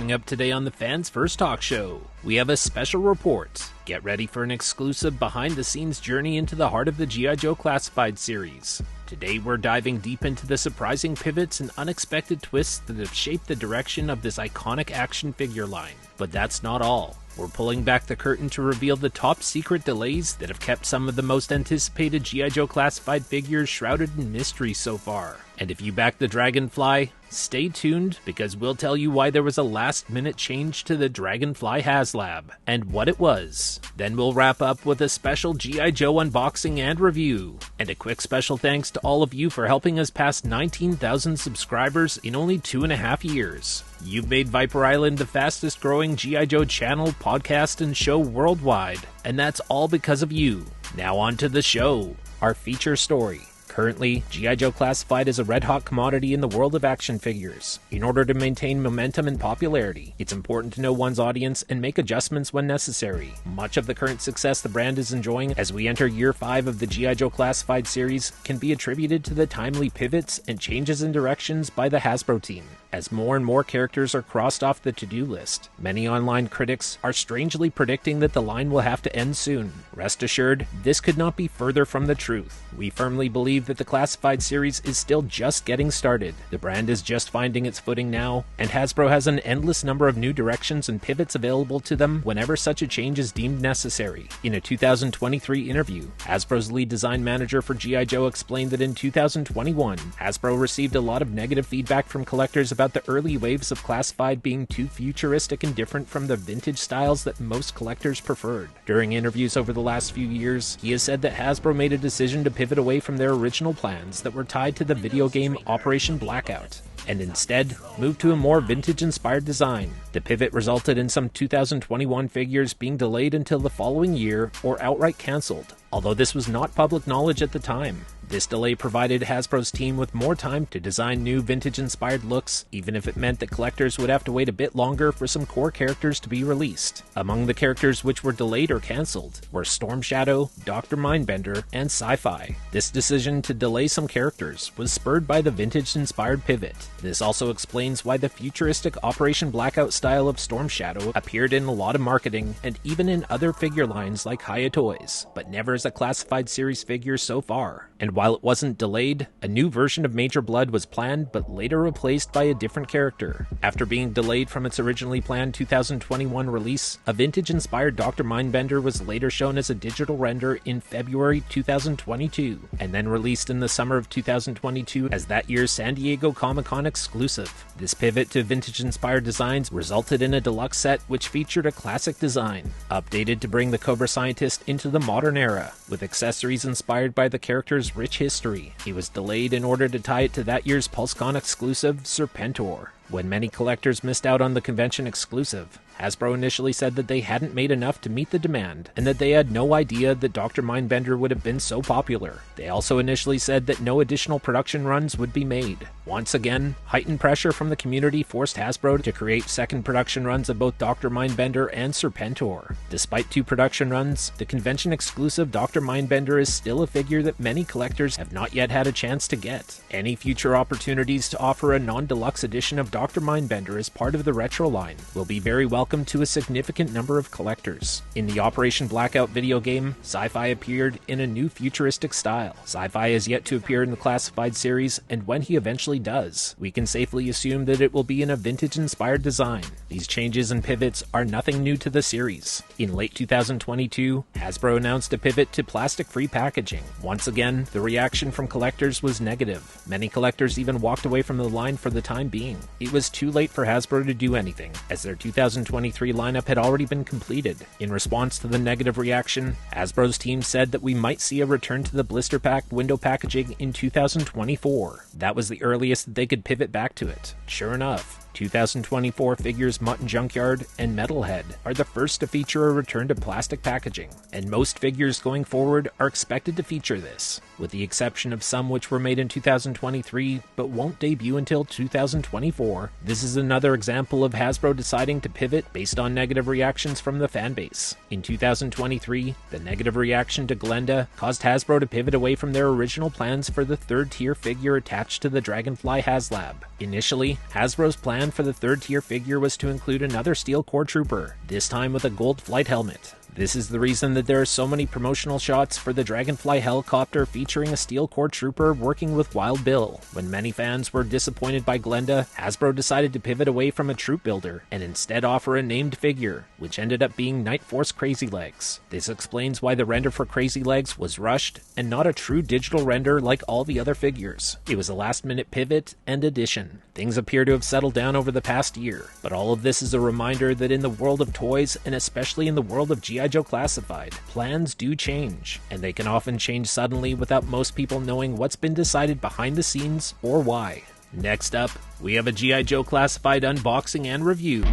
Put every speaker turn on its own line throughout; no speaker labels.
Coming up today on the Fans First Talk Show, we have a special report. Get ready for an exclusive behind-the-scenes journey into the heart of the G.I. Joe Classified series. Today we're diving deep into the surprising pivots and unexpected twists that have shaped the direction of this iconic action figure line. But that's not all. We're pulling back the curtain to reveal the top-secret delays that have kept some of the most anticipated G.I. Joe Classified figures shrouded in mystery so far. And if you back the Dragonfly, stay tuned because we'll tell you why there was a last-minute change to the Dragonfly HasLab and what it was. Then we'll wrap up with a special G.I. Joe unboxing and review. And a quick special thanks to all of you for helping us past 19,000 subscribers in only 2.5 years. You've made Viper Island the fastest growing G.I. Joe channel, podcast, and show worldwide. And that's all because of you. Now on to the show, our feature story. Currently, G.I. Joe Classified is a red-hot commodity in the world of action figures. In order to maintain momentum and popularity, it's important to know one's audience and make adjustments when necessary. Much of the current success the brand is enjoying as we enter Year 5 of the G.I. Joe Classified series can be attributed to the timely pivots and changes in directions by the Hasbro team. As more and more characters are crossed off the to-do list, many online critics are strangely predicting that the line will have to end soon. Rest assured, this could not be further from the truth. We firmly believe that the Classified series is still just getting started. The brand is just finding its footing now, and Hasbro has an endless number of new directions and pivots available to them whenever such a change is deemed necessary. In a 2023 interview, Hasbro's lead design manager for G.I. Joe explained that in 2021, Hasbro received a lot of negative feedback from collectors about the early waves of Classified being too futuristic and different from the vintage styles that most collectors preferred. During interviews over the last few years, he has said that Hasbro made a decision to pivot away from their original plans that were tied to the video game Operation Blackout, and instead moved to a more vintage-inspired design. The pivot resulted in some 2021 figures being delayed until the following year or outright cancelled, although this was not public knowledge at the time. This delay provided Hasbro's team with more time to design new vintage-inspired looks, even if it meant that collectors would have to wait a bit longer for some core characters to be released. Among the characters which were delayed or cancelled were Storm Shadow, Dr. Mindbender, and Sci-Fi. This decision to delay some characters was spurred by the vintage-inspired pivot. This also explains why the futuristic Operation Blackout style of Storm Shadow appeared in a lot of marketing and even in other figure lines like Hiya Toys, but never as a Classified series figure so far. And while it wasn't delayed, a new version of Major Blood was planned but later replaced by a different character. After being delayed from its originally planned 2021 release, a vintage-inspired Dr. Mindbender was later shown as a digital render in February 2022, and then released in the summer of 2022 as that year's San Diego Comic-Con exclusive. This pivot to vintage-inspired designs resulted in a deluxe set which featured a classic design, updated to bring the Cobra Scientist into the modern era, with accessories inspired by the character's rich history. He was delayed in order to tie it to that year's PulseCon exclusive, Serpentor. When many collectors missed out on the convention exclusive, Hasbro initially said that they hadn't made enough to meet the demand, and that they had no idea that Dr. Mindbender would have been so popular. They also initially said that no additional production runs would be made. Once again, heightened pressure from the community forced Hasbro to create second production runs of both Dr. Mindbender and Serpentor. Despite 2 production runs, the convention exclusive Dr. Mindbender is still a figure that many collectors have not yet had a chance to get. Any future opportunities to offer a non-deluxe edition of Dr. Mindbender as part of the retro line will be very welcome to a significant number of collectors. In the Operation Blackout video game, Sci-Fi appeared in a new futuristic style. Sci-Fi is yet to appear in the Classified series, and when he eventually does, we can safely assume that it will be in a vintage-inspired design. These changes and pivots are nothing new to the series. In late 2022, Hasbro announced a pivot to plastic-free packaging. Once again, the reaction from collectors was negative. Many collectors even walked away from the line for the time being. It was too late for Hasbro to do anything, as their 2023 lineup had already been completed. In response to the negative reaction, Hasbro's team said that we might see a return to the blister pack window packaging in 2024. That was the earliest that they could pivot back to it. Sure enough, 2024 figures Mutt Junkyard and Metalhead are the first to feature a return to plastic packaging, and most figures going forward are expected to feature this, with the exception of some which were made in 2023 but won't debut until 2024. This is another example of Hasbro deciding to pivot based on negative reactions from the fanbase. In 2023, the negative reaction to Glenda caused Hasbro to pivot away from their original plans for the third-tier figure attached to the Dragonfly HasLab. Initially, Hasbro's plan plan for the third tier figure was to include another steel core trooper, this time with a gold flight helmet. This is the reason that there are so many promotional shots for the Dragonfly helicopter featuring a steel core trooper working with Wild Bill. When many fans were disappointed by Glenda, Hasbro decided to pivot away from a troop builder and instead offer a named figure, which ended up being Night Force Crazy Legs. This explains why the render for Crazy Legs was rushed and not a true digital render like all the other figures. It was a last-minute pivot and addition. Things appear to have settled down over the past year, but all of this is a reminder that in the world of toys, and especially in the world of G.I.JOE Classified, plans do change, and they can often change suddenly without most people knowing what's been decided behind the scenes or why. Next up, we have a G.I. Joe Classified unboxing and review.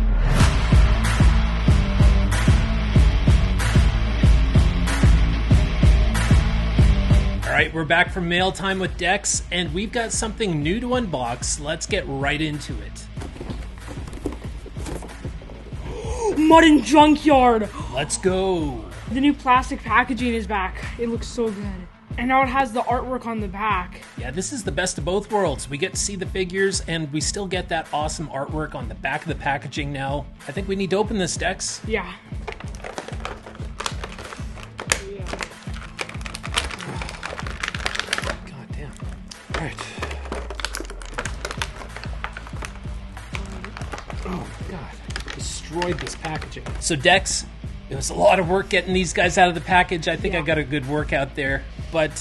Alright, we're back from mail time with Dex, and we've got something new to unbox. Let's get right into it.
Mutt Junkyard!
Let's go!
The new plastic packaging is back. It looks so good. And now it has the artwork on the back.
Yeah, this is the best of both worlds. We get to see the figures, and we still get that awesome artwork on the back of the packaging now. I think we need to open this, Dex.
Yeah.
God damn. Alright. Oh my god. Destroyed this packaging. So Dex, it was a lot of work getting these guys out of the package. I think I got a good workout there. But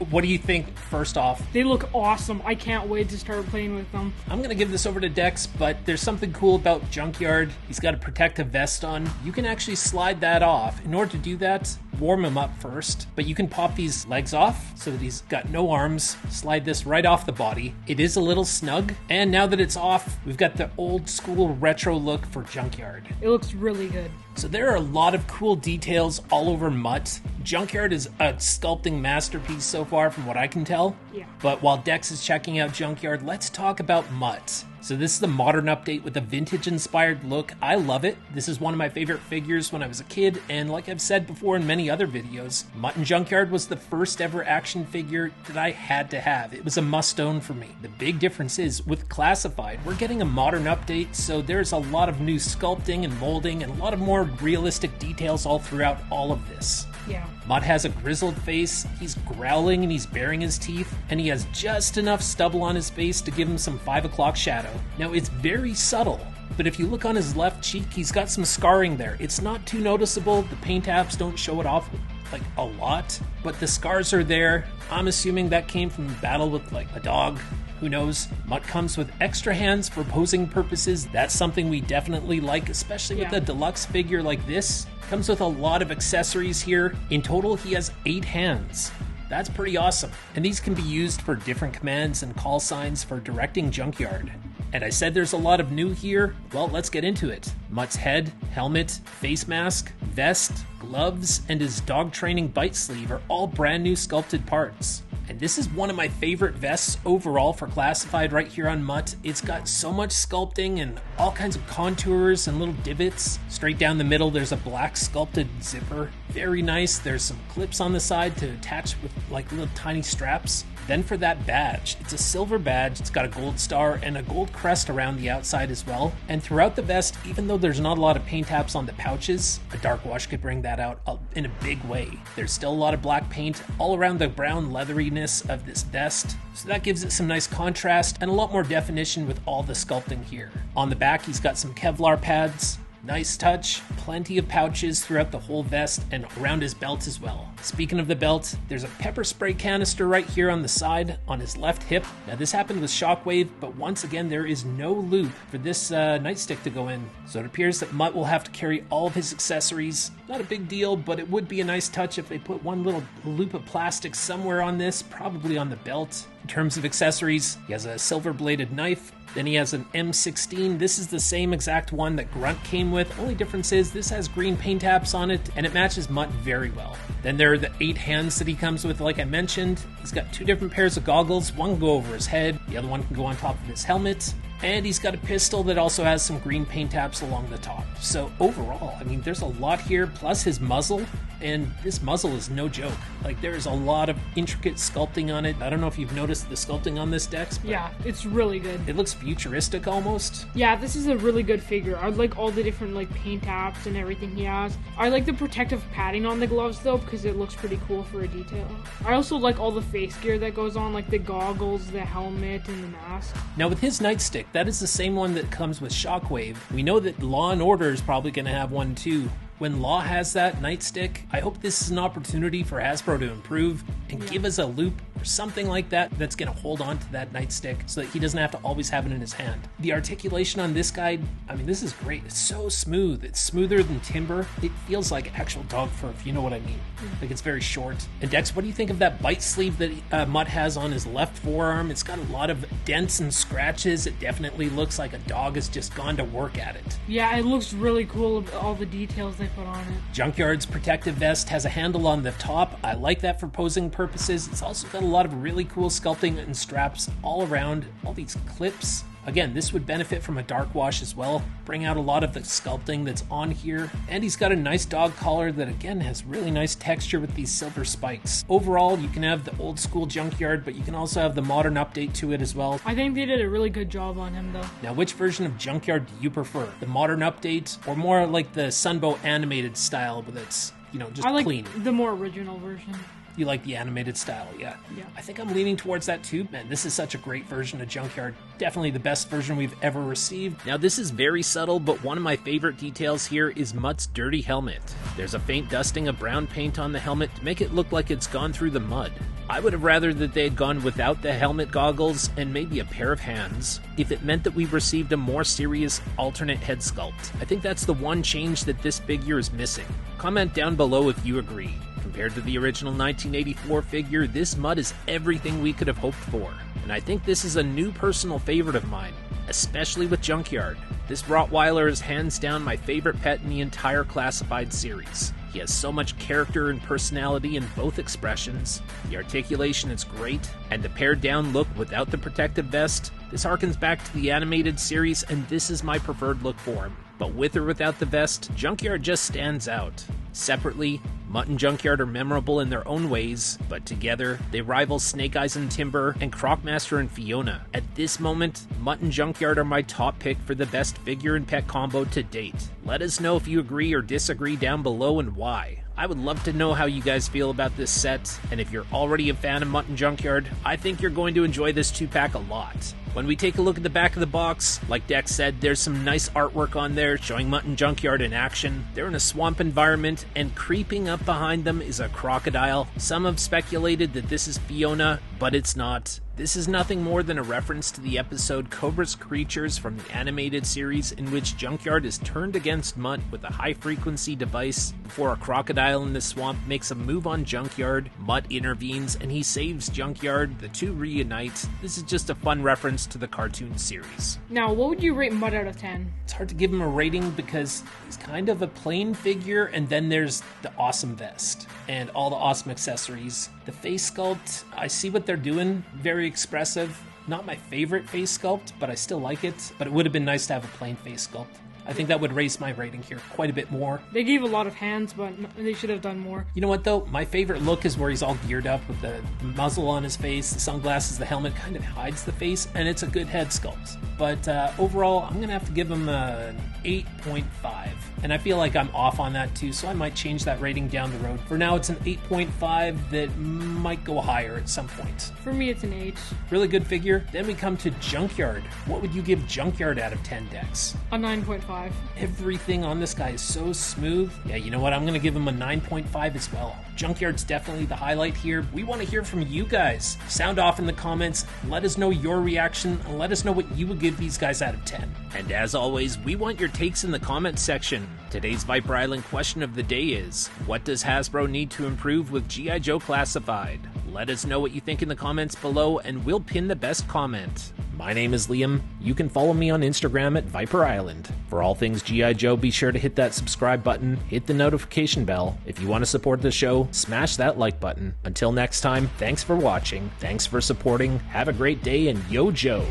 what do you think, first off?
They look awesome. I can't wait to start playing with them.
I'm going to give this over to Dex, but there's something cool about Junkyard. He's got a protective vest on. You can actually slide that off. In order to do that, warm him up first, but you can pop these legs off so that he's got no arms. Slide this right off the body. It is a little snug, and now that it's off, we've got the old school retro look for Junkyard.
It looks really good.
So there are a lot of cool details all over Mutt. Junkyard is a sculpting masterpiece so far from what I can tell.
Yeah.
But while Dex is checking out Junkyard, let's talk about Mutt. So this is the modern update with a vintage-inspired look. I love it. This is one of my favorite figures when I was a kid, and like I've said before in many other videos, Mutt Junkyard was the first ever action figure that I had to have. It was a must-own for me. The big difference is, with Classified, we're getting a modern update, so there's a lot of new sculpting and molding and a lot of more realistic details all throughout all of this.
Yeah.
Mutt has a grizzled face, he's growling and he's baring his teeth, and he has just enough stubble on his face to give him some 5 o'clock shadow. Now, it's very subtle, but if you look on his left cheek, he's got some scarring there. It's not too noticeable, the paint apps don't show it off like a lot, but the scars are there. I'm assuming that came from battle with like a dog. Who knows? Mutt comes with extra hands for posing purposes. That's something we definitely like, especially with a deluxe figure like this. Comes with a lot of accessories here. In total, he has 8 hands. That's pretty awesome. And these can be used for different commands and call signs for directing Junkyard. And I said there's a lot of new here. Well, let's get into it. Mutt's head, helmet, face mask, vest, gloves, and his dog training bite sleeve are all brand new sculpted parts. And this is one of my favorite vests overall for Classified right here on Mutt. It's got so much sculpting and all kinds of contours and little divots. Straight down the middle, there's a black sculpted zipper. Very nice. There's some clips on the side to attach with like little tiny straps. Then for that badge, it's a silver badge. It's got a gold star and a gold crest around the outside as well. And throughout the vest, even though there's not a lot of paint apps on the pouches, a dark wash could bring that out in a big way. There's still a lot of black paint all around the brown leatheriness of this vest. So that gives it some nice contrast and a lot more definition with all the sculpting here. On the back, he's got some Kevlar pads. Nice touch, plenty of pouches throughout the whole vest and around his belt as well. Speaking of the belt, there's a pepper spray canister right here on the side on his left hip. Now this happened with Shockwave, but once again there is no loop for this nightstick to go in. So it appears that Mutt will have to carry all of his accessories. Not a big deal, but it would be a nice touch if they put one little loop of plastic somewhere on this, probably on the belt. In terms of accessories, he has a silver-bladed knife. Then he has an M16. This is the same exact one that Grunt came with. Only difference is this has green paint apps on it, and it matches Mutt very well. Then there are the 8 hands that he comes with, like I mentioned. He's got 2 different pairs of goggles. One can go over his head. The other one can go on top of his helmet. And he's got a pistol that also has some green paint apps along the top. So overall, I mean, there's a lot here, plus his muzzle. And this muzzle is no joke. Like, there's a lot of intricate sculpting on it. I don't know if you've noticed the sculpting on this Dex, but
yeah, it's really good.
It looks futuristic almost.
Yeah, this is a really good figure. I like all the different like paint apps and everything he has. I like the protective padding on the gloves though, because it looks pretty cool for a detail. I also like all the face gear that goes on, like the goggles, the helmet, and the mask.
Now with his nightstick, that is the same one that comes with Shockwave. We know that Law and Order is probably going to have one too. When Law has that nightstick, I hope this is an opportunity for Hasbro to improve and give us a loop or something like that that's going to hold on to that nightstick so that he doesn't have to always have it in his hand. The articulation on this guy, I mean, this is great. It's so smooth. It's smoother than timber. It feels like actual dog fur, if you know what I mean. Like, it's very short. And Dex, what do you think of that bite sleeve that Mutt has on his left forearm? It's got a lot of dents and scratches. It definitely looks like a dog has just gone to work at it.
Yeah, it looks really cool, all the details they put on it.
Junkyard's protective vest has a handle on the top. I like that for posing purposes. It's also got a lot of really cool sculpting and straps all around, all these clips. Again, this would benefit from a dark wash as well. Bring out a lot of the sculpting that's on here. And he's got a nice dog collar that, again, has really nice texture with these silver spikes. Overall, you can have the old school Junkyard, but you can also have the modern update to it as well.
I think they did a really good job on him, though.
Now, which version of Junkyard do you prefer? The modern update or more like the Sunbow animated style that's, just
I like
clean?
The more original version.
You like the animated style, yeah. I think I'm leaning towards that too. Man, this is such a great version of Junkyard. Definitely the best version we've ever received. Now, this is very subtle, but one of my favorite details here is Mutt's dirty helmet. There's a faint dusting of brown paint on the helmet to make it look like it's gone through the mud. I would have rather that they had gone without the helmet goggles and maybe a pair of hands if it meant that we received a more serious alternate head sculpt. I think that's the one change that this figure is missing. Comment down below if you agree. Compared to the original 1984 figure, this Mutt is everything we could have hoped for. And I think this is a new personal favorite of mine, especially with Junkyard. This Rottweiler is hands down my favorite pet in the entire Classified series. He has so much character and personality in both expressions. The articulation is great, and the pared down look without the protective vest, this harkens back to the animated series, and this is my preferred look for him. But with or without the vest, Junkyard just stands out. Separately, Mutt and Junkyard are memorable in their own ways, but together, they rival Snake Eyes and Timber and Crocmaster and Fiona. At this moment, Mutt and Junkyard are my top pick for the best figure and pet combo to date. Let us know if you agree or disagree down below and why. I would love to know how you guys feel about this set, and if you're already a fan of Mutt and Junkyard, I think you're going to enjoy this 2-pack a lot. When we take a look at the back of the box, like Dex said, there's some nice artwork on there showing Mutt and Junkyard in action. They're in a swamp environment, and creeping up behind them is a crocodile. Some have speculated that this is Fiona, but it's not. This is nothing more than a reference to the episode Cobra's Creatures from the animated series, in which Junkyard is turned against Mutt with a high-frequency device before a crocodile in the swamp makes a move on Junkyard. Mutt intervenes and he saves Junkyard. The two reunite. This is just a fun reference to the cartoon series.
Now, what would you rate Mutt out of 10?
It's hard to give him a rating because he's kind of a plain figure, and then there's the awesome vest and all the awesome accessories. The face sculpt, I see what they're doing. Very expressive. Not my favorite face sculpt, but I still like it. But it would have been nice to have a plain face sculpt. I think that would raise my rating here quite a bit more.
They gave a lot of hands, but they should have done more.
You know what, though? My favorite look is where he's all geared up with the muzzle on his face, the sunglasses, the helmet kind of hides the face, and it's a good head sculpt. But overall, I'm going to have to give him an 8.5. And I feel like I'm off on that too, so I might change that rating down the road. For now, it's an 8.5 that might go higher at some point.
For me, it's an 8.
Really good figure. Then we come to Junkyard. What would you give Junkyard out of 10, Dex?
A 9.5.
Everything on this guy is so smooth. Yeah, you know what? I'm going to give him a 9.5 as well. Junkyard's definitely the highlight here. We want to hear from you guys. Sound off in the comments. Let us know your reaction, and let us know what you would give these guys out of 10. And as always, we want your takes in the comments section. Today's Viper Island question of the day is, what does Hasbro need to improve with G.I. Joe Classified? Let us know what you think in the comments below, and we'll pin the best comment. My name is Liam. You can follow me on Instagram at Viper Island. For all things G.I. Joe, be sure to hit that subscribe button, hit the notification bell. If you want to support the show, smash that like button. Until next time, thanks for watching, thanks for supporting, have a great day, and yo Joe!